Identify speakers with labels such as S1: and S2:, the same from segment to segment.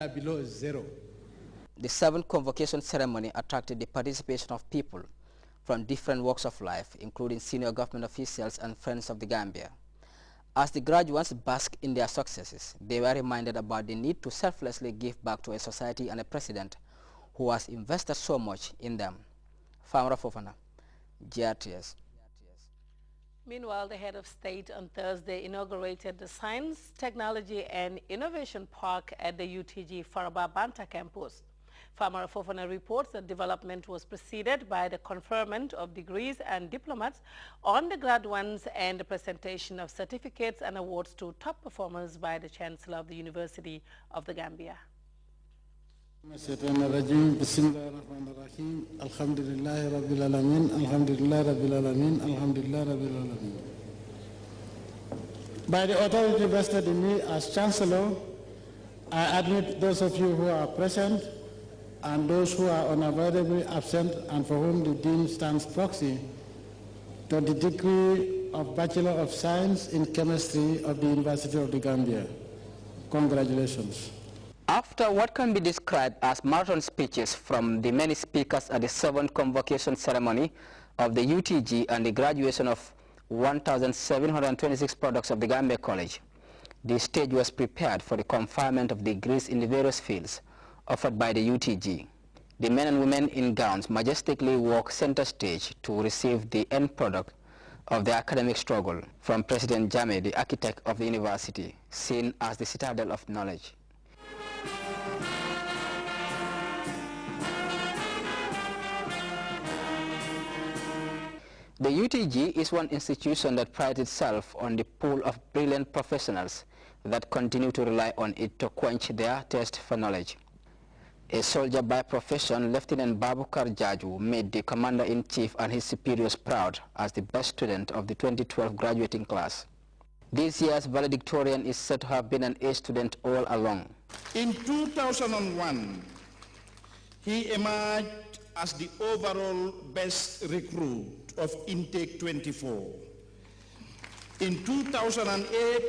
S1: below zero.
S2: The 7th convocation ceremony attracted the participation of people from different walks of life, including senior government officials and friends of the Gambia. As the graduates basked in their successes, they were reminded about the need to selflessly give back to a society and a president who has invested so much in them. Famara Fofana, Grts.
S3: Meanwhile, the head of state on Thursday inaugurated the Science, Technology and Innovation Park at the UTG Faraba Banta campus. Famara Fofana reports that development was preceded by the conferment of degrees and diplomas on the graduates and the presentation of certificates and awards to top performers by the Chancellor of the University of the Gambia.
S4: By the authority vested in me as Chancellor, I admit those of you who are present and those who are unavoidably absent and for whom the Dean stands proxy to the degree of Bachelor of Science in Chemistry of the University of the Gambia. Congratulations.
S2: After what can be described as marathon speeches from the many speakers at the 7th convocation ceremony of the UTG and the graduation of 1,726 products of the Gambia College, the stage was prepared for the conferment of degrees in the various fields offered by the UTG. The men and women in gowns majestically walk center stage to receive the end product of the academic struggle from President Jammeh, the architect of the university, seen as the citadel of knowledge. The UTG is one institution that prides itself on the pool of brilliant professionals that continue to rely on it to quench their thirst for knowledge. A soldier by profession, Lieutenant Babukar Jaju made the Commander-in-Chief and his superiors proud as the best student of the 2012 graduating class. This year's valedictorian is said to have been an A student all along.
S5: In 2001, he emerged as the overall best recruit of Intake 24. In 2008,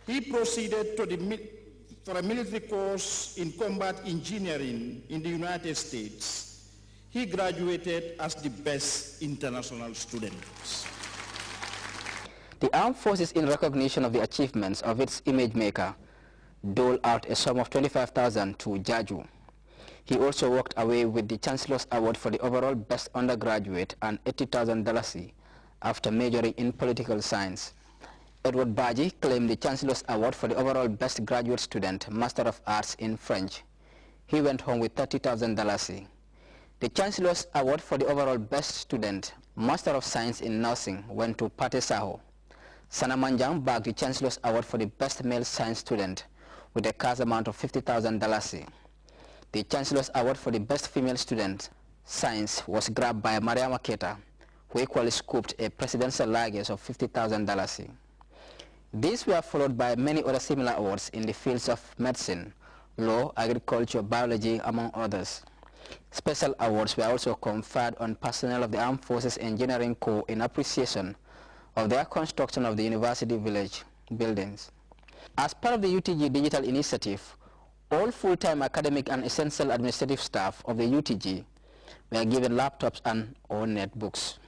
S5: he proceeded to for a military course in combat engineering in the United States. He graduated as the best international student.
S2: The armed forces, in recognition of the achievements of its image maker, doled out a sum of $25,000 to Jaju. He also walked away with the Chancellor's Award for the overall best undergraduate and $80,000 after majoring in political science. Edward Baji claimed the Chancellor's Award for the overall best graduate student, Master of Arts in French. He went home with $30,000. The Chancellor's Award for the overall best student, Master of Science in Nursing, went to Pate Saho. Sana Manjang bagged the Chancellor's Award for the best male science student with a cash amount of $50,000. The Chancellor's Award for the best female student, science, was grabbed by Maria Maketa, who equally scooped a presidential luggage of $50,000. These were followed by many other similar awards in the fields of medicine, law, agriculture, biology, among others. Special awards were also conferred on personnel of the Armed Forces Engineering Corps in appreciation of their construction of the University Village buildings. As part of the UTG Digital Initiative, all full-time academic and essential administrative staff of the UTG were given laptops and or netbooks.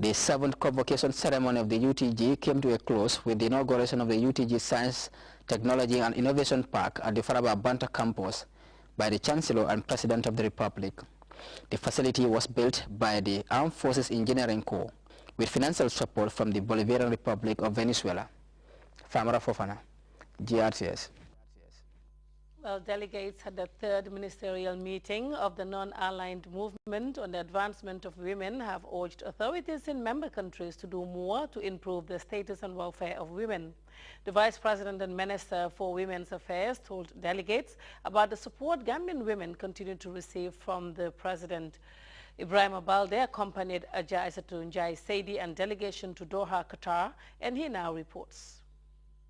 S2: The 7th convocation ceremony of the UTG came to a close with the inauguration of the UTG Science, Technology and Innovation Park at the Faraba Banta campus by the Chancellor and President of the Republic. The facility was built by the Armed Forces Engineering Corps with financial support from the Bolivarian Republic of Venezuela. Famara Fofana, Grts.
S3: Well, delegates at the 3rd ministerial meeting of the non-aligned movement on the advancement of women have urged authorities in member countries to do more to improve the status and welfare of women. The Vice President and Minister for Women's Affairs told delegates about the support Gambian women continue to receive from the President. Ibrahim Abalde accompanied Aja Aissatou Njai Saidi and delegation to Doha, Qatar, and he now reports.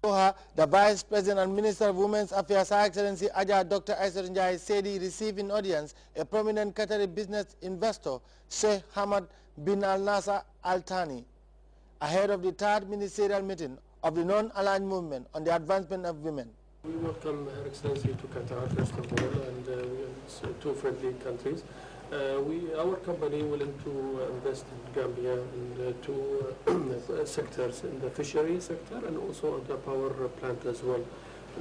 S6: The Vice President and Minister of Women's Affairs, Her Excellency Aja Dr. Aissatou Njai Saidi, received in audience a prominent Qatari business investor, Sheikh Hamad bin Al Nasser Al Thani, ahead of the 3rd ministerial meeting of the non-aligned movement on the advancement of women.
S1: We welcome Her Excellency to Qatar, first of all, and it's two friendly countries. Our company willing to invest in Gambia in two sectors, in the fishery sector and also on the power plant as well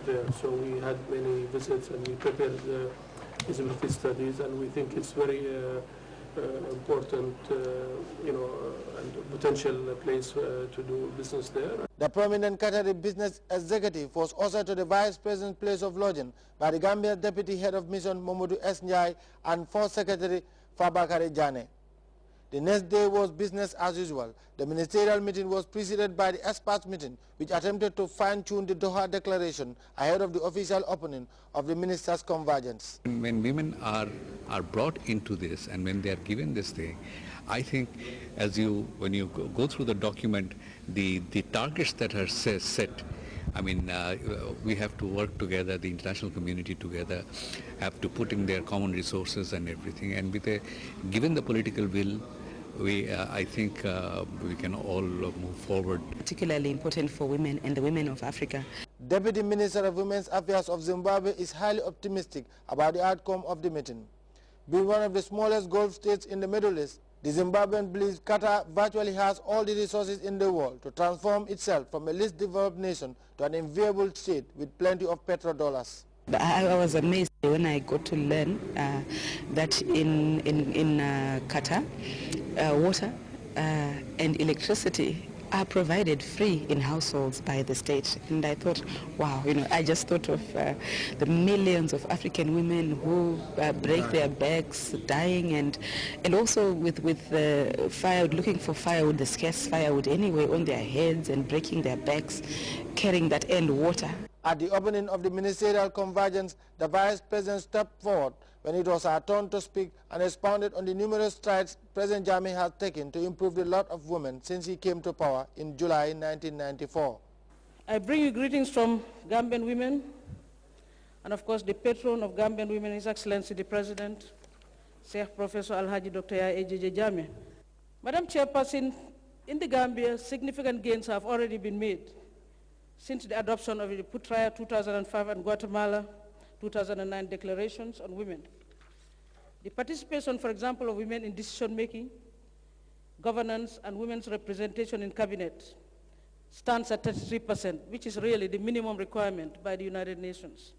S1: there. So we had many visits and we prepared the feasibility studies, and we think it's very important, and potential place to do business there.
S6: The prominent Qatari business executive was ushered to the Vice President's place of lodging by the Gambia Deputy Head of Mission Mamadou S. Njai and Fourth Secretary Fabakary Jane. The next day was business as usual. The ministerial meeting was preceded by the experts meeting, which attempted to fine-tune the Doha Declaration ahead of the official opening of the ministers' convergence.
S7: When women are brought into this and when they are given this thing, I think when you go through the document, the targets that are set, I mean, we have to work together, the international community together, have to put in their common resources and everything. And given the political will, I think we can all move forward.
S8: Particularly important for women and the women of Africa.
S6: Deputy Minister of Women's Affairs of Zimbabwe is highly optimistic about the outcome of the meeting. Being one of the smallest Gulf states in the Middle East, the Zimbabwean believes Qatar virtually has all the resources in the world to transform itself from a least developed nation to an enviable state with plenty of petrodollars.
S8: I was amazed when I got to learn that in Qatar, water and electricity are provided free in households by the state. And I thought, wow, I just thought of the millions of African women who break their backs, dying, and also with firewood, looking for firewood, the scarce firewood anyway, on their heads and breaking their backs, carrying that and water.
S6: At the opening of the ministerial convergence, the Vice President stepped forward when it was her turn to speak and expounded on the numerous strides President Jammeh has taken to improve the lot of women since he came to power in July 1994.
S9: I bring you greetings from Gambian women, and of course the patron of Gambian women, His Excellency the President, Sheikh Professor Alhaji Dr. Yahya Jammeh. Madam Chairperson, in the Gambia, significant gains have already been made since the adoption of the Putraya 2005 and Guatemala 2009 declarations on women. The participation, for example, of women in decision-making, governance, and women's representation in cabinet stands at 33%, which is really the minimum requirement by the United Nations.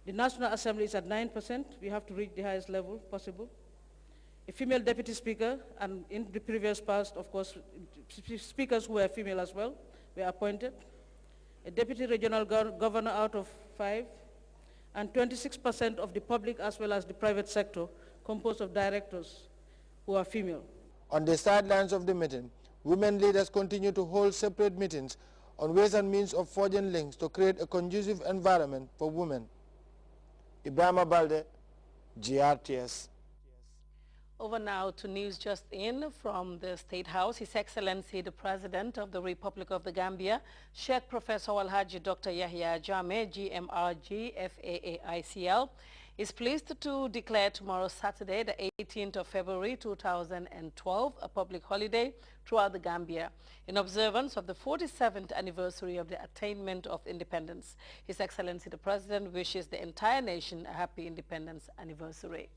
S9: The National Assembly is at 9%. We have to reach the highest level possible. A female deputy speaker, and in the previous past, of course, speakers who were female as well were appointed. A deputy regional governor out of 5, and 26% of the public as well as the private sector composed of directors who are female.
S6: On the sidelines of the meeting, women leaders continue to hold separate meetings on ways and means of forging links to create a conducive environment for women. Ibrahima Balde, GRTS.
S3: Over now to news just in from the State House. His Excellency the President of the Republic of the Gambia, Sheikh Professor Alhaji Dr. Yahya Jammeh, GMRG FAAICL, is pleased to declare tomorrow Saturday, the 18th of February 2012, a public holiday throughout the Gambia in observance of the 47th anniversary of the attainment of independence. His Excellency the President wishes the entire nation a happy independence anniversary.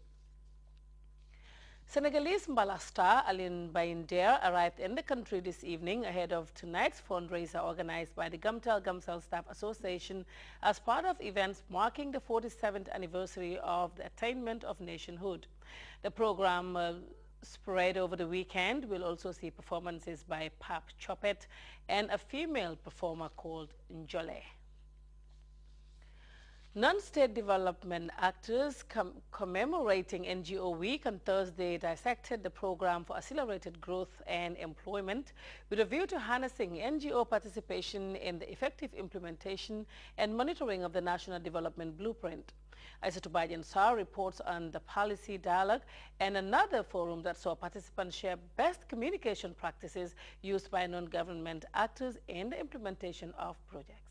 S3: Senegalese Mbala star Aline Bayinder arrived in the country this evening ahead of tonight's fundraiser organized by the Gamtel Staff Association as part of events marking the 47th anniversary of the attainment of nationhood. The program spread over the weekend will also see performances by Pap Chopet and a female performer called Njole. Non-state development actors commemorating NGO Week on Thursday dissected the program for accelerated growth and employment with a view to harnessing NGO participation in the effective implementation and monitoring of the National Development Blueprint. Aissatou Badian Sarr reports on the policy dialogue and another forum that saw participants share best communication practices used by non-government actors in the implementation of projects.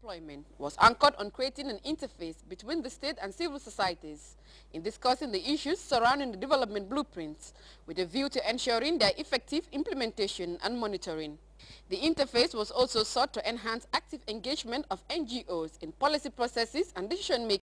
S10: Employment was anchored on creating an interface between the state and civil societies in discussing the issues surrounding the development blueprints with a view to ensuring their effective implementation and monitoring. The interface was also sought to enhance active engagement of NGOs in policy processes and decision-making